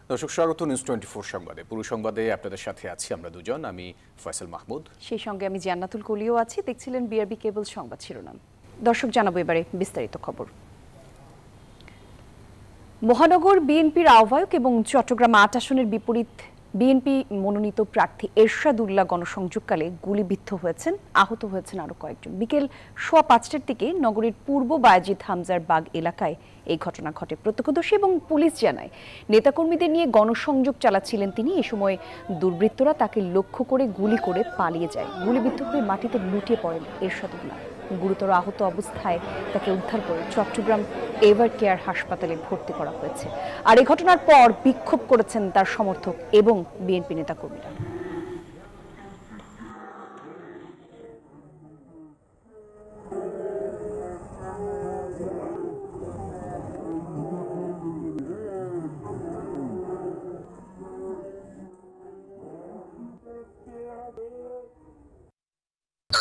দর্শক স্বাগত নিউজ 24 সংবাদে। পুরো সংবাদে আপনাদের সাথে আছি আমরা দুজন, আমি ফয়সাল মাহমুদ, সেই সঙ্গে আমি জান্নাতুল কলিও আছি। দেখছিলেন বিআরবি কেবল সংবাদ শিরোনাম। দর্শক জানাবো এবারে বিস্তারিত খবর। মহানগর বিএনপির আহ্বায়ক এবং চট্টগ্রাম ৮ আসনের বিপরীত বিএনপি মনোনীত প্রার্থী এরশাদুল্লাহ গণসংযোগকালে গুলিবিদ্ধ হয়েছেন, আহত হয়েছেন আরো কয়েকজন। বিকেল ৫:১৫টার দিকে নগরীর পূর্ব বায়েজিদ হামজার বাগ এলাকায় এই ঘটনা ঘটে। প্রত্যক্ষদর্শী এবং পুলিশ জানায় নেতাকর্মীদের নিয়ে গণসংযোগ চালাচ্ছিলেন তিনি। এ সময় দুর্বৃত্তরা তাকে লক্ষ্য করে গুলি করে পালিয়ে যায়। গুলিবিদ্ধ হয়ে মাটিতে লুটিয়ে পড়েন এরশাদুল্লাহ। গুরুতর আহত অবস্থায় তাকে উদ্ধার করে চট্টগ্রাম এভার কেয়ার হাসপাতালে ভর্তি করা হয়েছে। আর এই ঘটনার পর বিক্ষোভ করেছেন তার সমর্থক এবং বিএনপি নেতাকর্মীরা।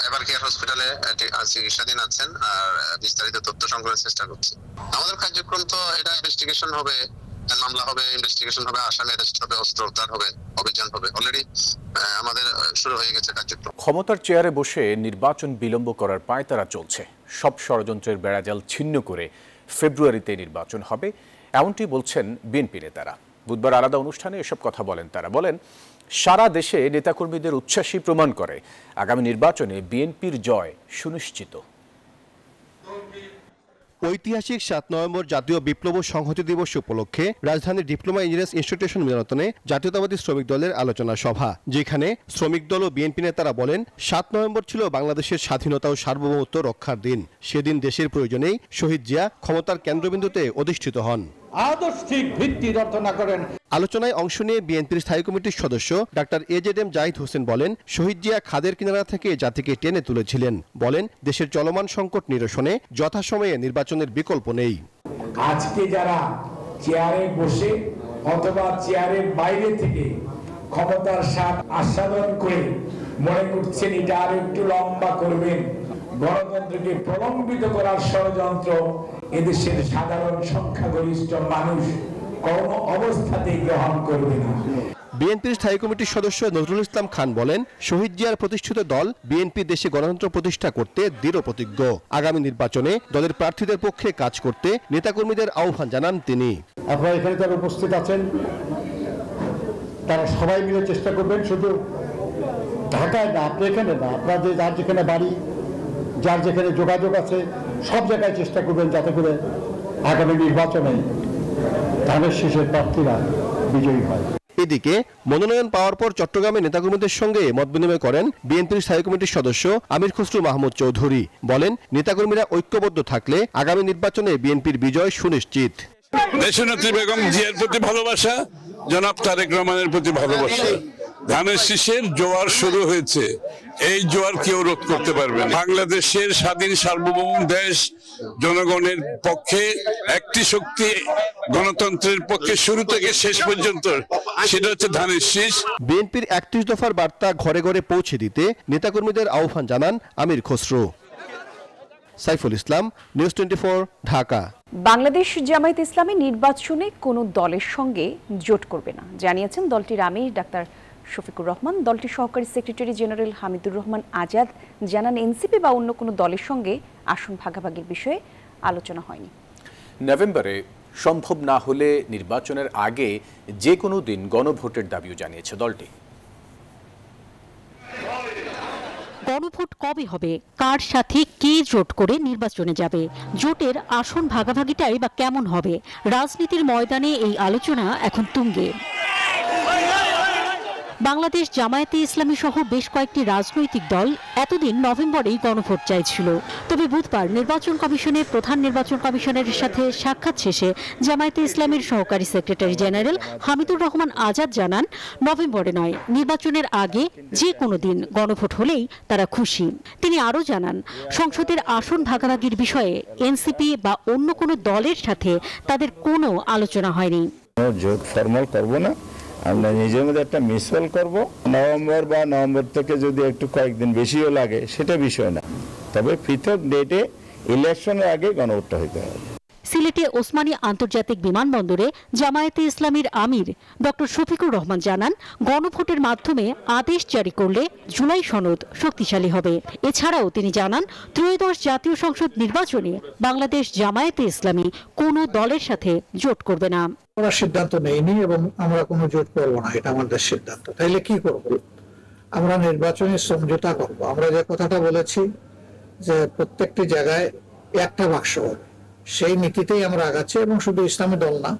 এভার কেয়ার হসপিটালে চিকিৎসাধীন আছেন, আর বিস্তারিত তথ্য সংগ্রহের চেষ্টা করছি। আমাদের কার্যক্রম তো এটা ইনভেস্টিগেশন হবে, মামলা হবে, ইনভেস্টিগেশন হবে, আসামি অ্যারেস্ট হবে, অস্ত্র উদ্ধার হবে, অভিযান হবে। অলরেডি আমাদের শুরু হয়ে গেছে কার্যক্রম। ক্ষমতার চেয়ারে বসে নির্বাচন বিলম্ব করার পায়তারা চলছে। সব ষড়যন্ত্রের বেড়াজাল ছিন্ন করে ফেব্রুয়ারিতে নির্বাচন হবে, এমনটি বলছেন বিএনপি নেতারা। বুধবার আলাদা অনুষ্ঠানে এসব কথা বলেন তারা। বলেন, সারা দেশে নেতাকর্মীদের উচ্ছ্বাসই প্রমাণ করে আগামী নির্বাচনে বিএনপির জয় সুনিশ্চিত। ঐতিহাসিক ৭ নভেম্বর জাতীয় বিপ্লব ও সংহতি দিবস উপলক্ষে রাজধানীর ডিপ্লোমা ইঞ্জিনিয়ার্স ইনস্টিটিউশন মিলনায়তনে জাতীয়তাবাদী শ্রমিক দলের আলোচনা সভা, যেখানে শ্রমিক দল ও বিএনপি নেতারা বলেন ৭ নভেম্বর ছিল বাংলাদেশের স্বাধীনতা ও সার্বভৌমত্ব রক্ষার দিন। সেদিন দেশের প্রয়োজনেই শহীদ জিয়া ক্ষমতার কেন্দ্রবিন্দুতে অধিষ্ঠিত হন। আদর্শিক ভিত্তি রচনা করেন। আলোচনায় অংশ নিয়ে বিএনপির স্থায়ী কমিটির সদস্য ডাক্তার এজেডএম জাহিদ হোসেন বলেন, শহীদ জিয়া খাদের কিনারা থেকে জাতিকে টেনে তুলেছিলেন। বলেন, দেশের চলমান সংকট নিরসনে যথাসময়ে নির্বাচনের বিকল্প নেই। আজকে যারা চেয়ারে বসে অথবা চেয়ারের বাইরে থেকে ক্ষমতার স্বাদ আস্বাদন করে মনে করছেন এটা আরো একটু লম্বা করবেন, গণতন্ত্রকে প্রলম্বিত করার ষড়যন্ত্র এদেশের সাধারণ সংখ্যাগরিষ্ঠ মানুষ কোনো অবস্থাতেই গ্রহণ করবে না। বিএনপির স্থায়ী কমিটির সদস্য নজরুল ইসলাম খান বলেন, শহীদ জিয়ার প্রতিষ্ঠিত দল বিএনপি দেশে গণতন্ত্র প্রতিষ্ঠা করতে দৃঢ় প্রতিজ্ঞ। আগামী নির্বাচনে দলের প্রার্থীদের পক্ষে কাজ করতে নেতাকর্মীদের আহ্বান জানান তিনি। আপনারা এখানে যারা উপস্থিত আছেন তারা সবাই মিলে চেষ্টা করবেন, শুধু ঢাকায় না, আপনি এখানে না, আপনাদের যার যেখানে বাড়ি, যার যেখানে যোগাযোগ আছে, সব জায়গায় চেষ্টা করবেন যাতে করে আগামী নির্বাচনে ধানের শীষের প্রার্থীরা বিজয়ী হয়। এদিকে মনোনয়ন পাওয়ার পর চট্টগ্রামে নেতাকর্মীদের সঙ্গে মত বিনিময় করেন বিএনপির স্থায়ী কমিটির সদস্য আমির খসরু মাহমুদ চৌধুরী। বলেন, নেতাকর্মীরা ঐক্যবদ্ধ থাকলে আগামী নির্বাচনে বিএনপির বিজয় সুনিশ্চিত। দেশনেত্রী বেগম জিয়ার প্রতি ভালোবাসা, জনাব তারেক রহমানের প্রতি ভালোবাসা, ধানের শীষের জোয়ার শুরু হয়েছে। এই জোয়ার কেউ রোধ করতে পারবে না। বাংলাদেশের স্বাধীন সার্বভৌম দেশ, জনগণের পক্ষে একটি শক্তি, গণতন্ত্রের পক্ষে শুরু থেকে শেষ পর্যন্ত, সেটা হচ্ছে ধানের শীষ। বিএনপির ৩১ দফার বার্তা ঘরে ঘরে পৌঁছে দিতে নেতাকর্মীদের আহ্বান জানান আমির খসরু। সাইফুল ইসলাম, নিউজ 24, ঢাকা। বাংলাদেশ জামায়াতে ইসলামী নির্বাচনে কোনো দলের সঙ্গে জোট করবে না জানিয়েছেন দলটির আমির ডাক্তার শফিকুর রহমান। দলটির সহকারী সেক্রেটারি জেনারেল হামিদুর রহমান আজাদ জানান, এনসিপি বা অন্য কোনো দলের সঙ্গে আসন ভাগাভাগির বিষয়ে আলোচনা হয়নি। নভেম্বরে সম্ভব না হলে নির্বাচনের আগে যে কোনো দিন গণভোটের দাবিও জানিয়েছে দলটি। গণভোট কবে হবে, কার সাথে কে জোট করে নির্বাচনে যাবে, জোটের আসন ভাগাভাগিটাই বা কেমন হবে, রাজনীতির ময়দানে এই আলোচনা এখন তুঙ্গে। বাংলাদেশ জামায়াতে ইসলামী সহ বেশ কয়েকটি রাজনৈতিক দল এতদিন নভেম্বরেই গণভোট চাইছিল। তবে বুধবার নির্বাচন কমিশনের প্রধান নির্বাচন কমিশনারের সাথে সাক্ষাৎ শেষে জামায়াতে ইসলামীর সহকারী সেক্রেটারি জেনারেল হামিদুর রহমান আজাদ জানান, নভেম্বরে নয়, নির্বাচনের আগে যে কোনো দিন গণভোট হলেই তারা খুশি। তিনি আরও জানান, সংসদের আসন ভাগাভাগির বিষয়ে এনসিপি বা অন্য কোনো দলের সাথে তাদের কোনো আলোচনা হয়নি। জোট ফরমাল করব না, আমরা নিজের মধ্যে একটা মিসল করব। নভেম্বর থেকে যদি একটু কয়েকদিন বেশিও লাগে সেটা বিষয় না, তবে পৃথক ডেটে ইলেকশনের আগে গণভোটটা হইতে হবে। সিলেটে ওসমানী আন্তর্জাতিক বিমানবন্দরে জামায়াতে ইসলামীর আমির ডক্টর শফিকুর রহমান জানান, গণভোটের মাধ্যমে আদেশ জারি করলে জুলাই সনদ শক্তিশালী হবে। এছাড়াও তিনি জানান, ত্রয়োদশ জাতীয় সংসদ নির্বাচনে বাংলাদেশ জামায়াতে ইসলামী কোনো দলের সাথে জোট করবে না। আমরা সিদ্ধান্ত নেইনি এবং আমরা কোনো জোট করবো না, এটা আমাদের সিদ্ধান্ত। তাইলে কি করব? আমরা নির্বাচনী সমঝোতা করব। আমরা যে কথাটা বলেছি যে প্রত্যেকটি জায়গায় একটা বাক্স হবে, সেই নীতিতেই আমরা আগাচ্ছি। এবং শুধু ইসলামী দল না,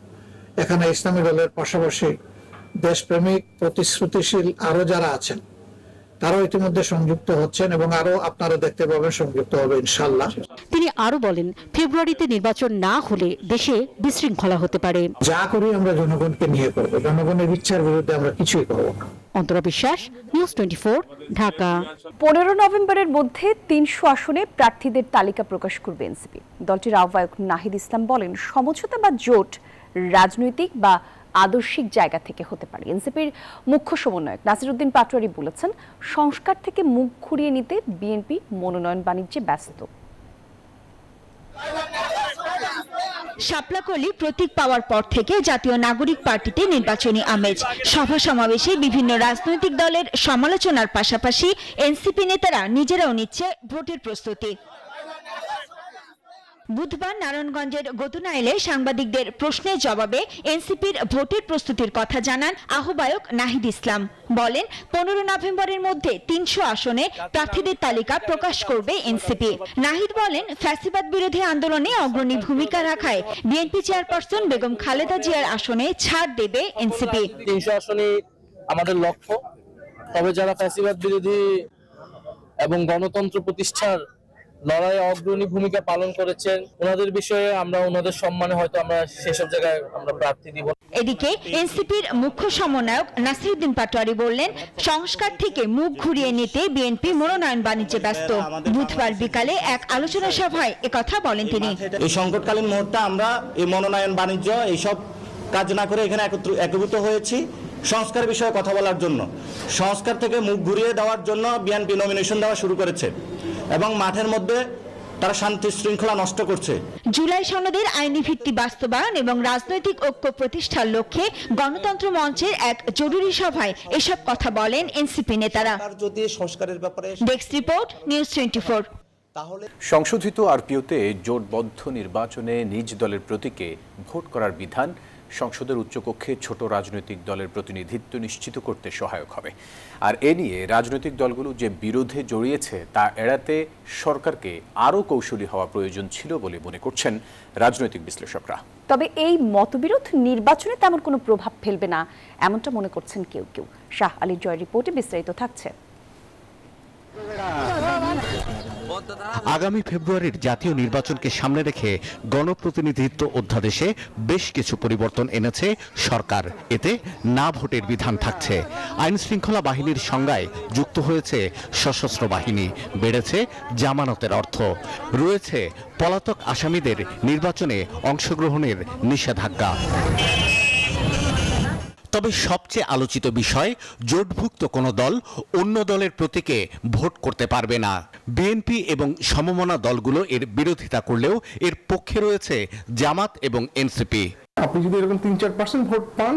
এখানে ইসলামী দলের পাশাপাশি দেশপ্রেমিক প্রতিশ্রুতিশীল আরো যারা আছেন তারাও ইতিমধ্যে সংযুক্ত হচ্ছেন এবং আরো আপনারা দেখতে পাবেন সংযুক্ত হবে ইনশাআল্লাহ। তিনি আরো বলেন, ফেব্রুয়ারিতে নির্বাচন না হলে দেশে বিশৃঙ্খলা হতে পারে। যা করি আমরা জনগণকে নিয়ে করব, জনগণের ইচ্ছার বিরুদ্ধে আমরা কিছুই করব না। অন্তরা বিশ্বাস, নিউজ 24, ঢাকা। 15 নভেম্বরের মধ্যে 300 আসনে প্রার্থীদের তালিকা প্রকাশ করবে এনসিপি। দলটির আহ্বায়ক নাহিদ ইসলাম বলেন, সমঝোতা বা জোট রাজনৈতিক বা আদর্শিক জায়গা থেকে হতে পারে। এনসিপির মুখ্য সমন্বয়ক নাসিরউদ্দিন পাটোয়ারি বলেছেন, সংস্কার থেকে মুখ ঘুরিয়ে নিতে বিএনপি মনোনয়ন বাণিজ্যে ব্যস্ত। শাপলাকলি প্রতীক পাওয়ার পর থেকে জাতীয় নাগরিক পার্টিতে নির্বাচনী আমেজ। সভা সমাবেশে বিভিন্ন রাজনৈতিক দলের সমালোচনার পাশাপাশি এনসিপি নেতারা নিজেরাও নিচ্ছে ভোটের প্রস্তুতি। বুধবার নারায়ণগঞ্জের গতুনাইলে সাংবাদিকদের প্রশ্নের জবাবে এনসিপির ভোটের প্রস্তুতির কথা জানান আহ্বায়ক নাহিদ ইসলাম। বলেন, 15 নভেম্বরের মধ্যে 300 আসনে প্রার্থীদের তালিকা প্রকাশ করবে এনসিপি। নাহিদ বলেন, ফ্যাসিবাদ বিরোধী আন্দোলনে অগ্রণী ভূমিকা রাখায় বিএনপি চেয়ারপারসন বেগম খালেদা জিয়ার আসনে ছাড় দেবে এনসিপি। 300 আসনে আমাদের লক্ষ্য। তবে যারা ফ্যাসিবাদ বিরোধী এবং গণতন্ত্র প্রতিষ্ঠার লড়াইয়ে অগ্রণী ভূমিকা পালন করেছেন, ওনাদের বিষয়ে আমরা ওনাদের সম্মানে হয়তো আমরা সেসব জায়গায় আমরা প্রার্থী দিব। এদিকে এনসিপির মুখ্য সমন্বয়ক নাসিরউদ্দিন পাটোয়ারি বললেন, সংস্কার থেকে মুখ ঘুরিয়ে নিতে বিএনপি মনোনয়ন বাণিজ্যে ব্যস্ত। বুধবার বিকালে এক আলোচনা সভায় একথা বলেন তিনি। এই সংকটকালীন মুহূর্তে আমরা এই মনোনয়ন বাণিজ্য এইসব কাজ না করে এখানে একত্রিত হয়েছি সংস্কার বিষয়ে কথা বলার জন্য। সংস্কার থেকে মুখ ঘুরিয়ে দেওয়ার জন্য বিএনপি নমিনেশন দেওয়া শুরু করেছে এবং মাঠের মধ্যে তারা শান্তি শৃঙ্খলা নষ্ট করছে। জুলাই সনদের আইনি ভিত্তি বাস্তবায়ন এবং রাজনৈতিক ঐক্য প্রতিষ্ঠার লক্ষ্যে গণতন্ত্র মঞ্চের এক জরুরি সভায় এসব কথা বলেন এনসিপি নেতারা। যদি সংস্কারের ব্যাপারে ডেস্ক রিপোর্ট, নিউজ 24। সংশোধিত আরপিওতে জোটবদ্ধ নির্বাচনে নিজ দলের প্রতীকে ভোট করার বিধান সংসদের উচ্চকক্ষে ছোট রাজনৈতিক দলের প্রতিনিধিত্ব নিশ্চিত করতে সহায়ক হবে। আর এ নিয়ে রাজনৈতিক দলগুলো যে বিরোধে জড়িয়েছে তা এড়াতে সরকারকে আরও কৌশলী হওয়া প্রয়োজন ছিল বলে মনে করছেন রাজনৈতিক বিশ্লেষকরা। তবে এই মতবিরোধ নির্বাচনে তেমন কোনো প্রভাব ফেলবে না, এমনটা মনে করছেন কেউ কেউ। শাহ আলী জয়ের রিপোর্টে বিস্তারিত থাকছে। আগামী ফেব্রুয়ারির জাতীয় নির্বাচনকে সামনে রেখে গণপ্রতিনিধিত্ব অধ্যাদেশে বেশ কিছু পরিবর্তন এনেছে সরকার। এতে না ভোটের বিধান থাকছে। আইন শৃঙ্খলা বাহিনীর সংজ্ঞায় যুক্ত হয়েছে সশস্ত্র বাহিনী, বেড়েছে জামানতের অর্থ, রয়েছে পলাতক আসামিদের নির্বাচনে অংশগ্রহণের নিষেধাজ্ঞা। তবে সবচেয়ে আলোচিত বিষয়, জোটভুক্ত কোনো দল অন্য দলের প্রতীকে ভোট করতে পারবে না। বিএনপি এবং সমমনা দলগুলো এর বিরোধিতা করলেও এর পক্ষে রয়েছে জামাত এবং এনসিপি। আপনি যদি এরকম 3-4% ভোট পান,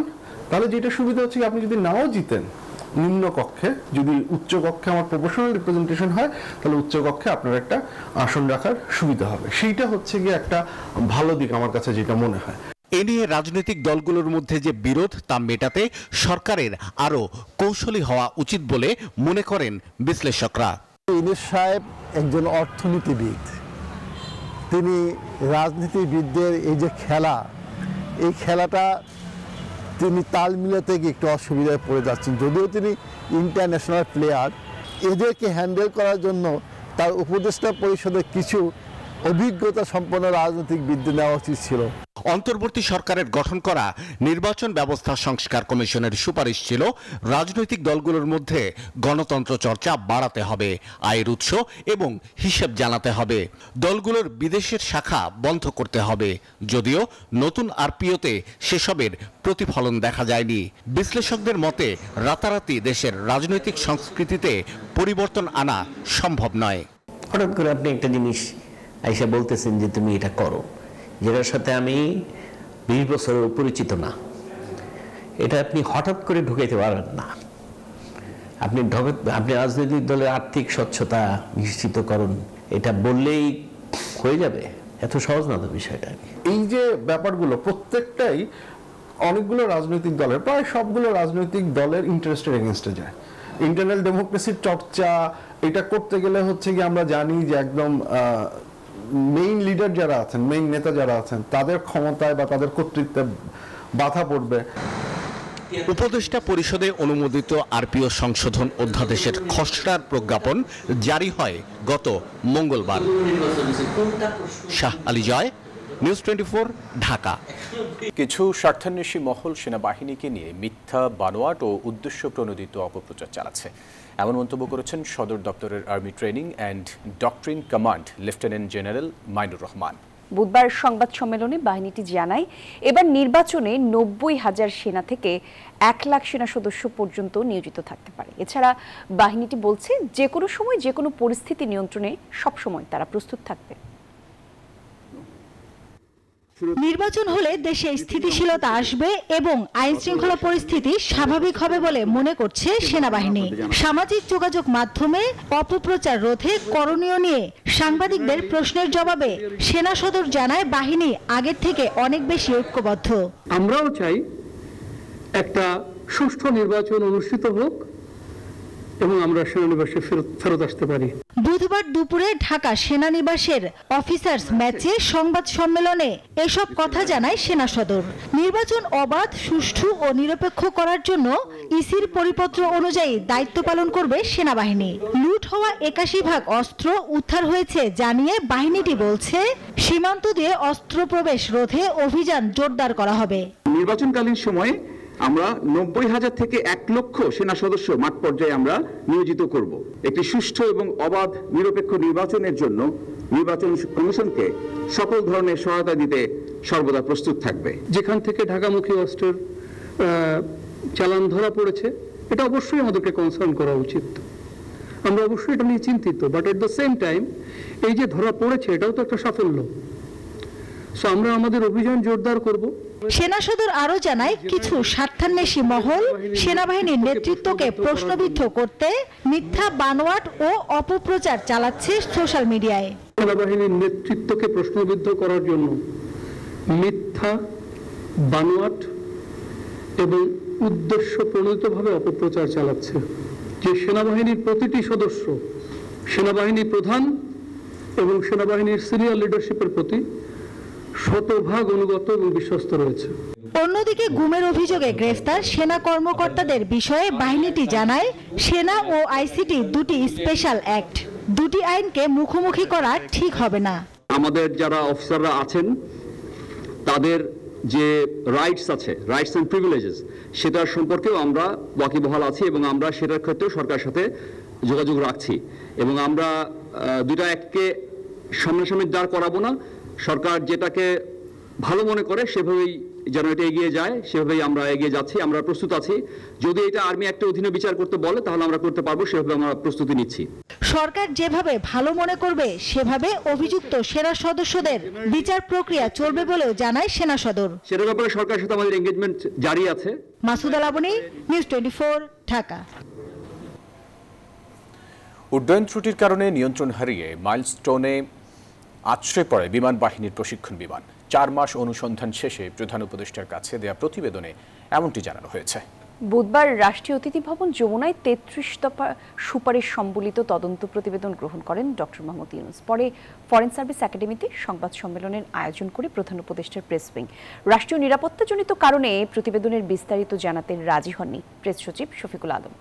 তাহলে যেটা সুবিধা হচ্ছে আপনি যদি নাও জিতেন নিম্ন কক্ষে, যদি উচ্চ কক্ষে আমার প্রপোর্শনাল রিপ্রেজেন্টেশন হয়, তাহলে উচ্চ কক্ষে আপনার একটা আসন রাখার সুবিধা হবে। সেইটা হচ্ছে গিয়ে একটা ভালো দিক আমার কাছে যেটা মনে হয়। এ নিয়ে রাজনৈতিক দলগুলোর মধ্যে যে বিরোধ তা মেটাতে সরকারের আরও কৌশলী হওয়া উচিত বলে মনে করেন বিশ্লেষকরা। ইউনূস সাহেব একজন অর্থনীতিবিদ, তিনি রাজনীতিবিদদের এই যে খেলা, এই খেলাটা তিনি তাল মিলাতে গিয়ে একটু অসুবিধায় পড়ে যাচ্ছেন। যদিও তিনি ইন্টারন্যাশনাল প্লেয়ার, এদেরকে হ্যান্ডেল করার জন্য তার উপদেষ্টা পরিষদের কিছু অভিজ্ঞতা সম্পন্ন রাজনৈতিকবিদদের নেওয়া উচিত ছিল। অন্তর্বর্তী সরকারের গঠন করা নির্বাচন ব্যবস্থা সংস্কার কমিশনের সুপারিশ ছিল রাজনৈতিক দলগুলোর মধ্যে গণতন্ত্র চর্চা বাড়াতে হবে, আয়ের উৎস এবং হিসেব জানাতে হবে, দলগুলোর বিদেশের শাখা বন্ধ করতে হবে। যদিও নতুন আরপিওতে সেসবের প্রতিফলন দেখা যায়নি। বিশ্লেষকদের মতে রাতারাতি দেশের রাজনৈতিক সংস্কৃতিতে পরিবর্তন আনা সম্ভব নয়। হঠাৎ করে আপনি একটা জিনিস আইসা বলতেছেন যে তুমি এটা করো, যেটার সাথে আমি 20 বছরের পরিচিত না, এটা আপনি হঠাৎ করে ঢুকাইতে পারবেন না। আপনি রাজনৈতিক দলের আর্থিক স্বচ্ছতা নিশ্চিতকরণ এটা বললেই হয়ে যাবে, এত সহজ না তো বিষয়টা। এই যে ব্যাপারগুলো প্রত্যেকটাই অনেকগুলো রাজনৈতিক দলের, প্রায় সবগুলো রাজনৈতিক দলের ইন্টারেস্টের এগেনস্টে যায়। ইন্টারনাল ডেমোক্রেসির চর্চা এটা করতে গেলে হচ্ছে কি আমরা জানি যে একদম মেইন লিডার যারা আছেন, মেইন নেতা যারা আছেন, তাদের ক্ষমতায় বা তাদের কর্তৃত্বে বাধা পড়বে। উপদেষ্টা পরিষদে অনুমোদিত আরপিও সংশোধন অধ্যাদেশের খসড়ার প্রজ্ঞাপন জারি হয় গত মঙ্গলবার। শাহ আলী জয়, নিউজ 24, ঢাকা। কিছু স্বার্থান্বেষী মহল সেনাবাহিনীকে নিয়ে মিথ্যা, বানোয়াট ও উদ্দেশ্য প্রণোদিত অপপ্রচার চালাচ্ছে, এমন মন্তব্য করেছেন সদর দপ্তরের army training and doctrine command lieutenant general Mainur Rahman. বুধবার সংবাদ সম্মেলনে বাহিনীটি জানায়, এবার নির্বাচনে 90,000 সেনা থেকে 1 লাখ সেনা সদস্য পর্যন্ত নিয়োজিত থাকতে পারে। এছাড়া বাহিনীটি বলছে, যে কোনো সময় যে কোনো পরিস্থিতি নিয়ন্ত্রণে সবসময় তারা প্রস্তুত থাকবে। নির্বাচন হলে দেশে স্থিতিশীলতা আসবে এবং আইন শৃঙ্খলা পরিস্থিতি স্বাভাবিক হবে বলে মনে করছে সেনাবাহিনী। সামাজিক যোগাযোগ মাধ্যমে অপপ্রচার রোধে করণীয় নিয়ে সাংবাদিকদের প্রশ্নের জবাবে সেনা সদর জানায়, বাহিনী আগের থেকে অনেক বেশি ঐক্যবদ্ধ। আমরাও চাই একটা সুষ্ঠু নির্বাচন অনুষ্ঠিত হোক এবং আমরা সেনানিবাসে ফেরত আসতে পারি। বুধবার দুপুরে ঢাকা সেনানিবাসের অফিসার্স ম্যাচে সংবাদ সম্মেলনে এসব কথা জানায় সেনা সদর। নির্বাচন অবাধ, সুষ্ঠু ও নিরপেক্ষ করার জন্য ইসির পরিপত্র অনুযায়ী দায়িত্ব পালন করবে সেনাবাহিনী। লুট হওয়া 81 ভাগ অস্ত্র উদ্ধার হয়েছে জানিয়ে বাহিনীটি বলছে, সীমান্ত দিয়ে অস্ত্র প্রবেশ রোধে অভিযান জোরদার করা হবে। নির্বাচনকালীন সময়ে আমরা 90,000 থেকে 1 লক্ষ সেনা সদস্য মাঠ পর্যায়ে আমরা নিয়োজিত করব। একটি সুষ্ঠু এবং অবাধ নিরপেক্ষ নির্বাচনের জন্য নির্বাচন কমিশনকে সকল ধরনের সহায়তা দিতে সর্বদা প্রস্তুত থাকবে। যেখান থেকে ঢাকামুখী অস্ত্রের চালান ধরা পড়েছে, এটা অবশ্যই আমাদেরকে কনসার্ন করা উচিত। আমরা অবশ্যই এটা নিয়ে চিন্তিত, but at the same time এই যে ধরা পড়েছে এটাও তো একটা সাফল্য। সো আমরা আমাদের অভিযান জোরদার করব। সেনা সদর আরো জানায়, কিছু স্বার্থান্বেষী মহল সেনাবাহিনীর নেতৃত্বকে প্রশ্নবিদ্ধ করতে মিথ্যা, বানোয়াট ও অপপ্রচার চালাচ্ছে সোশ্যাল মিডিয়ায়। সেনাবাহিনীর নেতৃত্বকে প্রশ্নবিদ্ধ করার জন্য মিথ্যা, বানোয়াট এবং উদ্দেশ্য প্রণোদিতভাবে অপপ্রচার চালাচ্ছে। যে সেনাবাহিনীর প্রতিটি সদস্য সেনাবাহিনী প্রধান এবং সেনাবাহিনীর সিনিয়র লিডারশিপের প্রতি শতভাগ অনুগত এবং বিশ্বস্ত রয়েছে। অন্যদিকে গুমের অভিযোগে গ্রেফতার সেনা কর্মকর্তাদের বিষয়ে বাহিনীটি জানায়, সেনা ও আইসিটি দুটি স্পেশাল অ্যাক্ট, দুটি আইনকে মুখোমুখি করা ঠিক হবে না। আমাদের যারা অফিসাররা আছেন তাদের যে রাইটস আছে, রাইটস এন্ড প্রিভিলেজেস, সেটার সম্পর্কেও আমরা ওয়াকিবহাল আছি এবং আমরা সেটার ক্ষেত্রেও সরকারের সাথে যোগাযোগ রাখছি এবং আমরা দুইটা অ্যাক্টকে সামনাসামনি দাঁড় করাবো না। সরকার যেটাকে ভালো মনে করে সেভাবেই যেন এটা এগিয়ে যায়, সেভাবেই আমরা এগিয়ে যাচ্ছি। আমরা প্রস্তুত আছি, যদি এটা আর্মি অ্যাক্টের অধীনে বিচার করতে বলে তাহলে আমরা করতে পারবো, সেভাবে আমরা প্রস্তুতি নিচ্ছি। সরকার যেভাবে ভালো মনে করবে সেভাবে অভিযুক্ত সেনা সদস্যদের বিচার প্রক্রিয়া চলবে বলেও জানায় সেনা সদর। সেটার ব্যাপারে সরকারের সাথে আমাদের এনগেজমেন্ট জারি আছে। মাসুদা লাবনী, নিউজ 24, ঢাকা। উড্ডয়ন ত্রুটির কারণে নিয়ন্ত্রণ হারিয়ে মাইলস্টোনে আছড়ে পড়ে বিমান বাহিনীর প্রশিক্ষণ বিমান। 4 মাস অনুসন্ধান শেষে প্রধান উপদেষ্টার কাছে দেয়া প্রতিবেদনে এমনটি জানানো হয়েছে। বুধবার রাষ্ট্রীয় অতিথি ভবন যমুনায় 33 দফা সুপারিশ সম্বলিত তদন্ত প্রতিবেদন গ্রহণ করেন ডক্টর মোহাম্মদ ইউনূস। পরে ফরেন সার্ভিস একাডেমিতে সংবাদ সম্মেলনের আয়োজন করে প্রধান উপদেষ্টার প্রেস উইং রাষ্ট্রীয় নিরাপত্তাজনিত কারণে প্রতিবেদনের বিস্তারিত জানাতে রাজি হননি প্রেস সচিব শফিকুল আলম।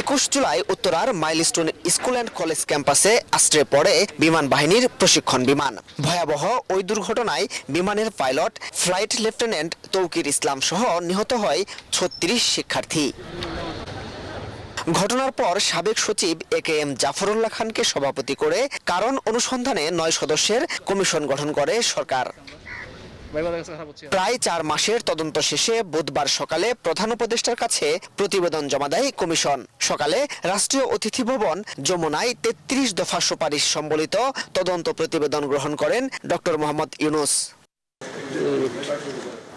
21 জুলাই উত্তরার মাইলস্টোন স্কুল অ্যান্ড কলেজ ক্যাম্পাসে আশ্রয় পড়ে বিমান বাহিনীর প্রশিক্ষণ বিমান। ভয়াবহ ওই দুর্ঘটনায় বিমানের পাইলট ফ্লাইট লেফটেন্যান্ট তৌকির ইসলাম সহ নিহত হয় 36 শিক্ষার্থী। ঘটনার পর সাবেক সচিব AKM জাফরুল্লাহ খানকে সভাপতি করে কারণ অনুসন্ধানে 9 সদস্যের কমিশন গঠন করে সরকার। প্রায় ৪ মাসের তদন্ত শেষে বুধবার সকালে প্রধান উপদেষ্টার কাছে প্রতিবেদন জমা দেয় কমিশন। সকালে রাষ্ট্রীয় অতিথি ভবন যমুনায় ৩৩ দফা সুপারিশ সম্বলিত তদন্ত প্রতিবেদন গ্রহণ করেন ডক্টর মোহাম্মদ ইউনূস।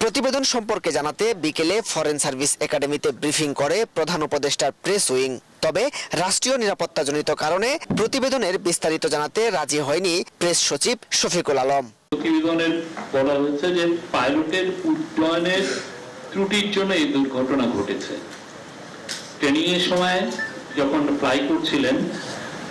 প্রতিবেদন সম্পর্কে জানাতে বিকেলে ফরেন সার্ভিস একাডেমিতে ব্রিফিং করে প্রধান উপদেষ্টার প্রেস উইং। তবে রাষ্ট্রীয় নিরাপত্তাজনিত কারণে প্রতিবেদনের বিস্তারিত জানাতে রাজি হয়নি প্রেস সচিব শফিকুল আলম। প্রতিবেদনের বলা হয়েছে যে পাইলটের উড্ডয়নের ত্রুটির জন্য এই দুর্ঘটনা ঘটেছে। ট্রেনিং এর সময় যখন ফ্লাই করছিলেন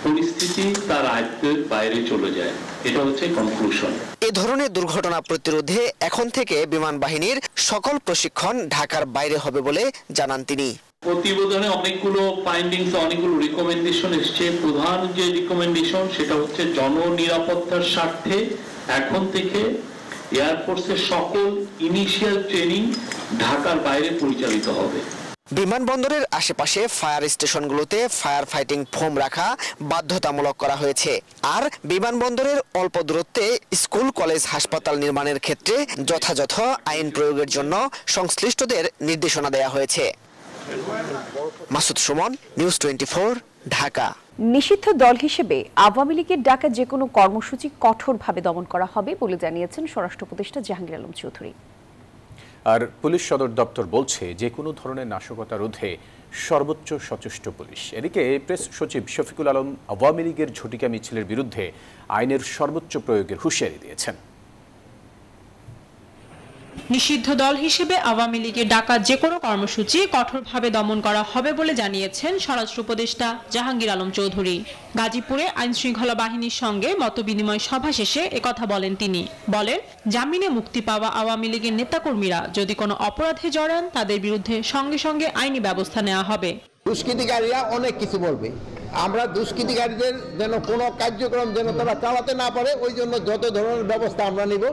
পরিস্থিতি তার আয়ত্তের বাইরে চলে যায়, এটা হচ্ছে কনক্লুশন। এই ধরনের দুর্ঘটনা প্রতিরোধে এখন থেকে বিমান বাহিনীর সকল প্রশিক্ষণ ঢাকার বাইরে হবে বলে জানান তিনি। প্রতিবেদনে অনেকগুলো ফাইন্ডিংস, অনেকগুলো রিকমেন্ডেশন এসছে। প্রধান যে রিকমেন্ডেশন সেটা হচ্ছে জননিরাপত্তার স্বার্থে এখন থেকে এয়ারফোর্সের সকল ইনিশিয়াল ট্রেনিং ঢাকার বাইরে পরিচালিত হবে। বিমানবন্দরের আশেপাশে ফায়ার স্টেশনগুলোতে ফায়ার ফাইটিং ফোম রাখা বাধ্যতামূলক করা হয়েছে। আর বিমানবন্দরের অল্প দূরত্বে স্কুল, কলেজ, হাসপাতাল নির্মাণের ক্ষেত্রে যথাযথ আইন প্রয়োগের জন্য সংশ্লিষ্টদের নির্দেশনা দেওয়া হয়েছে। মাসুদ সুমন, নিউজ 24, ঢাকা। নিষিদ্ধ দল হিসেবে আওয়ামী লীগের ডাকা যে কোনো কর্মসূচি কঠোরভাবে দমন করা হবে বলে জানিয়েছেন স্বরাষ্ট্র উপদেষ্টা জাহাঙ্গীর আলম চৌধুরী। আর পুলিশ সদর দপ্তর বলছে যে কোনো ধরনের নাশকতা রোধে সর্বোচ্চ সচেষ্ট পুলিশ। এদিকে প্রেস সচিব শফিকুল আলম আওয়ামী লীগের ঝটিকা মিছিলের বিরুদ্ধে আইনের সর্বোচ্চ প্রয়োগের হুঁশিয়ারি দিয়েছেন। নিষিদ্ধ দল হিসেবে আওয়ামী লীগের ডাকা যে কোনো কর্মসূচি কঠোরভাবে দমন করা হবে বলে জানিয়েছেন স্বরাষ্ট্র উপদেষ্টা জাহাঙ্গীর আলম চৌধুরী। গাজীপুরে আইন শৃঙ্খলা বাহিনীর সঙ্গে মতবিনিময় সভা শেষে একথা বলেন তিনি। বলেন, জামিনে মুক্তি পাওয়া আওয়ামী লীগের নেতাকর্মীরা যদি কোনো অপরাধে জড়ান তাদের বিরুদ্ধে সঙ্গে সঙ্গে আইনি ব্যবস্থা নেওয়া হবে। দুষ্কৃতিকারীরা অনেক কিছু বলবে, আমরা দুষ্কৃতিকারীদের যেন কোনো কার্যক্রম যেন তারা চালাতে না পারে ওই জন্য যত ধরনের ব্যবস্থা আমরা নিব।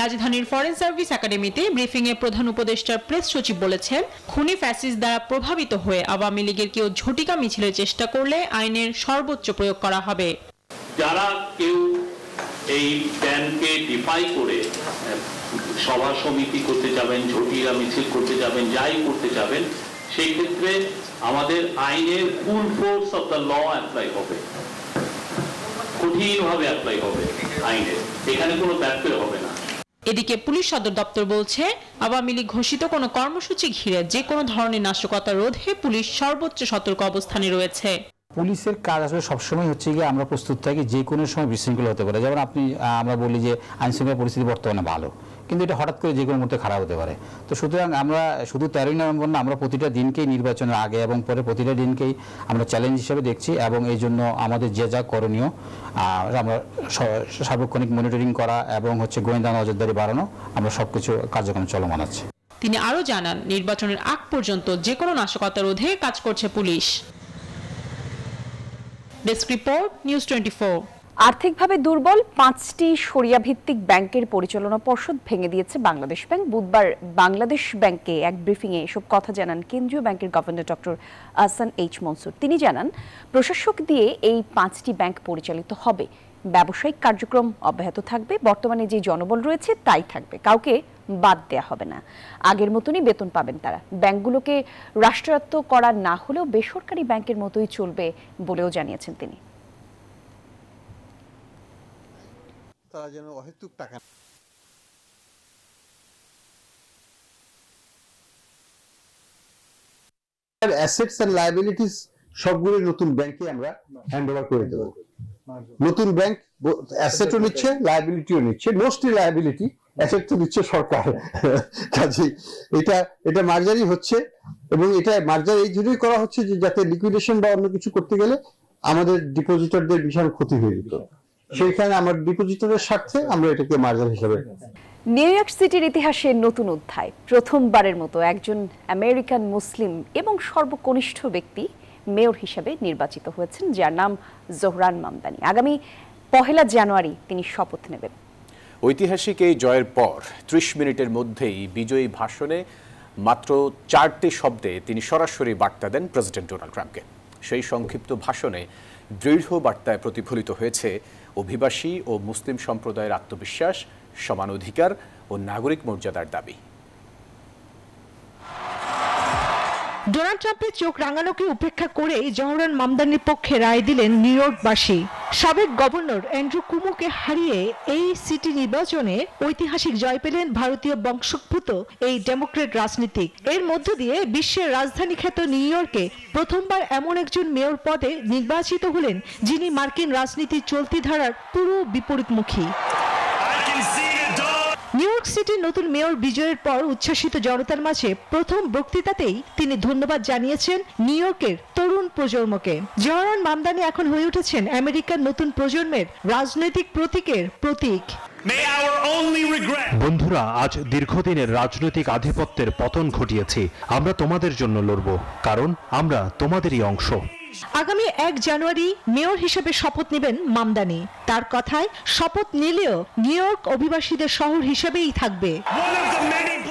রাজধানীর ফরেন সার্ভিস একাডেমিতে ব্রিফিং এ প্রধান উপদেষ্টার প্রেস সচিব বলেছেন, খুনি ফ্যাসিস্ট দ্বারা প্রভাবিত হয়ে আওয়ামী লীগের কেউ ঝটিকা মিছিলের চেষ্টা করলে আইনের সর্বোচ্চ প্রয়োগ করা হবে। যারা কেউ এই প্ল্যানকে ডিফাই করে সভা সমিতি করতে যাবেন, ঝটিকা মিছিল করতে যাবেন, যাই করতে যাবেন, সেই ক্ষেত্রে আমাদের আইনের full force of the law apply হবে, কঠিনভাবে অ্যাপ্লাই হবে আইনের, এখানে কোনো ব্যত্যয় হবে না। এদিকে পুলিশ সদর দপ্তর বলছে, আওয়ামী লীগ ঘোষিত কোনো কর্মসূচি ঘিরে যে কোনো ধরনের নাশকতা রোধে পুলিশ সর্বোচ্চ সতর্ক অবস্থানে রয়েছে। পুলিশের কাজ আসলে সবসময় হচ্ছে গিয়ে আমরা প্রস্তুত থাকি যে কোনো সময় বিশৃঙ্খলা হতে পারে। যেমন আমরা বলি যে আইনশৃঙ্খলা পরিস্থিতি বর্তমানে ভালো, কিন্তু এটা হঠাৎ করে যে কোনো মুহূর্তে খারাপ হতে পারে। তো সুতরাং আমরা শুধু 13 নভেম্বর না, আমরা প্রতিটা দিনকেই নির্বাচনের আগে এবং পরে প্রতিটা দিনকেই আমরা চ্যালেঞ্জ হিসেবে দেখছি এবং এই জন্য আমাদের যে যা করণীয় আমরা সার্বক্ষণিক মনিটরিং করা এবং গোয়েন্দা নজরদারি বাড়ানো, আমরা সবকিছু কার্যক্রম চলমান আছে। তিনি আরও জানান, নির্বাচনের আগ পর্যন্ত যে কোনো নাশকতা রোধে কাজ করছে পুলিশ। Desk report, news 24। আর্থিকভাবে দুর্বল 5টি শরিয়া ভিত্তিক ব্যাংকের পরিচালনা পর্ষদ ভেঙে দিয়েছে বাংলাদেশ ব্যাংক। বুধবার বাংলাদেশ ব্যাংকে এক ব্রিফিংয়ে এসব কথা জানান কেন্দ্রীয় ব্যাংকের governor doctor Ahsan H Mansur. তিনি জানান, প্রশাসক দিয়ে এই 5টি ব্যাংক পরিচালিত হবে, ব্যবসায়িক কার্যক্রম অব্যাহত থাকবে, বর্তমানে যে জনবল রয়েছে তাই থাকবে, কাউকে বাদ দেয়া হবে না, আগের মতনই বেতন পাবেন তারা। ব্যাংকগুলোকে রাষ্ট্রায়ত্ত করা না হলেও বেসরকারি ব্যাংকের মতোই চলবে বলেও জানিয়েছেন তিনি। তারা যেন অহেতুক টাকা অ্যাসেটস এন্ড লায়াবিলিটিস সবগুলো নতুন ব্যাংকে আমরা হ্যান্ড ওভার করে দেব। নতুন ব্যাংক অ্যাসেটও নিচ্ছে, লায়াবিলিটিও নিচ্ছে, মোস্টলি লায়াবিলিটি, অ্যাসেট তো দিচ্ছে সরকার। কাজে এটা মার্জারি হচ্ছে এবং এটা মার্জার এই জন্যই করা হচ্ছে যে যাতে লিকুইডেশন বা অন্য কিছু করতে গেলে আমাদের ডিপোজিটরদের বিশাল ক্ষতি হয়ে যেত, সেইখানে আমার ডিপোজিটরের স্বার্থে আমরা এটাকে মার্জার হিসাবে। নিউ ইয়র্ক সিটির ইতিহাসে নতুন অধ্যায়, প্রথমবারের মতো একজন আমেরিকান মুসলিম এবং সর্বকনিষ্ঠ ব্যক্তি মেয়র হিসেবে নির্বাচিত হয়েছেন, যার নাম জোহরান মামদানি। আগামী 1 জানুয়ারি তিনি শপথ নেবেন। ঐতিহাসিক এই জয়ের পর 30 মিনিটের মধ্যেই বিজয়ী ভাষণে মাত্র 4টি শব্দে তিনি সরাসরি বার্তা দেন প্রেসিডেন্ট ডোনাল্ড ট্রাম্পকে। সেই সংক্ষিপ্ত ভাষণে দৃঢ় বার্তায় প্রতিফলিত হয়েছে অভিবাসী ও মুসলিম সম্প্রদায়ের আত্মবিশ্বাস, সমান অধিকার ও নাগরিক মর্যাদার দাবি। ডোনাল্ড ট্রাম্পের চোখ রাঙানোকে উপেক্ষা করে জহরান মামদানির পক্ষে রায় দিলেন নিউ ইয়র্কবাসী। সাবেক গভর্নর অ্যান্ড্রু কুমোকে হারিয়ে এই সিটি নির্বাচনে ঐতিহাসিক জয় পেলেন ভারতীয় বংশোদ্ভূত এই ডেমোক্রেট রাজনীতিক। এর মধ্য দিয়ে বিশ্বের রাজধানী খ্যাত নিউ ইয়র্কে প্রথমবার এমন একজন মেয়র পদে নির্বাচিত হলেন যিনি মার্কিন রাজনীতির চলতি ধারার পুরো বিপরীতমুখী। নিউ ইয়র্ক সিটির নতুন মেয়র বিজয়ের পর উচ্ছ্বাসিত জনতার মাঝে প্রথম বক্তৃতাতেই তিনি ধন্যবাদ জানিয়েছেন নিউ ইয়র্কের তরুণ প্রজন্মকে। জহরান মামদানি এখন হয়ে উঠেছেন আমেরিকার নতুন প্রজন্মের রাজনৈতিক প্রতীকের প্রতীক। বন্ধুরা, আজ দীর্ঘদিনের রাজনৈতিক আধিপত্যের পতন ঘটিয়েছি। আমরা তোমাদের জন্য লড়ব, কারণ আমরা তোমাদেরই অংশ। আগামী 1 জানুয়ারি মেয়র হিসেবে শপথ নেবেন মামদানি। তার কথায় শপথ নিলেও নিউ ইয়র্ক অভিবাসীদের শহর হিসেবেই থাকবে।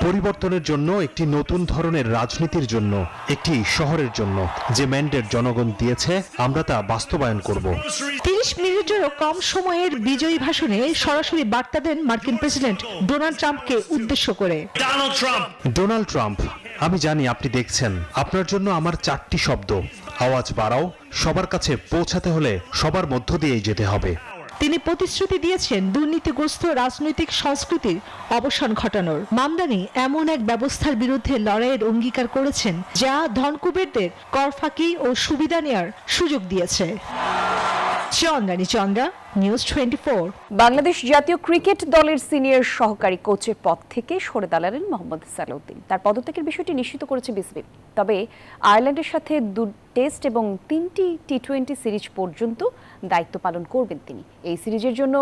পরিবর্তনের জন্য, একটি নতুন ধরনের রাজনীতির জন্য, একটি শহরের জন্য যে ম্যান্ডেট জনগণ দিয়েছে, আমরা তা বাস্তবায়ন করব। 30 মিনিটেরও কম সময়ের বিজয়ী ভাষণে সরাসরি বার্তা দেন মার্কিন প্রেসিডেন্ট ডোনাল্ড ট্রাম্পকে উদ্দেশ্য করে। ডোনাল্ড ট্রাম্প, আমি জানি আপনি দেখছেন। আপনার জন্য আমার 4টি শব্দ: আওয়াজ বাড়াও। সবার কাছে পৌঁছাতে হলে সবার মধ্য দিয়েই যেতে হবে। তিনি প্রতিশ্রুতি দিয়েছেন দুর্নীতিগ্রস্ত রাজনৈতিক সংস্কৃতির অবসান ঘটানোর। মামদানি এমন এক ব্যবস্থার বিরুদ্ধে লড়াইয়ের অঙ্গীকার করেছেন যা ধনকুবেরদের কর ফাঁকি ও সুবিধা নেওয়ার সুযোগ দিয়েছে। চন্দ্রানী চন্দ্রা, নিউজ 24। বাংলাদেশ জাতীয় ক্রিকেট দলের সিনিয়র সহকারী কোচের পদ থেকে সরে দাঁড়ালেন মোহাম্মদ সালাউদ্দিন। তার পদত্যাগের বিষয়টি নিশ্চিত করেছে বিসিবি। তবে আয়ারল্যান্ডের সাথে 2 টেস্ট এবং 3টি টি20 সিরিজ পর্যন্ত দায়িত্ব পালন করবেন তিনি। এই সিরিজের জন্য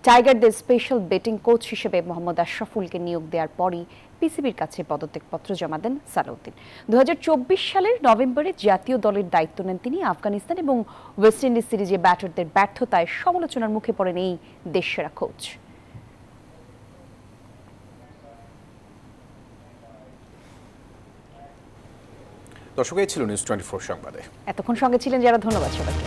টাইগারদের স্পেশাল ব্যাটিং কোচ হিসেবে মোহাম্মদ আশরাফুলকে নিয়োগ দেওয়ার পরই পিসিবির কাছে পদত্যাগপত্র জমা দেন সালাউদ্দিন। 2024 সালের নভেম্বরে জাতীয় দলের দায়িত্ব নেন তিনি। আফগানিস্তান এবং ওয়েস্ট ইন্ডিজ সিরিজে ব্যাটারদের ব্যর্থতায় সমালোচনার মুখে পড়েন এই দেশসেরা কোচ। দর্শক, এই ছিল নিউজ 24 সংবাদে। এতক্ষণ সঙ্গে ছিলেন যারা, ধন্যবাদ সবাইকে।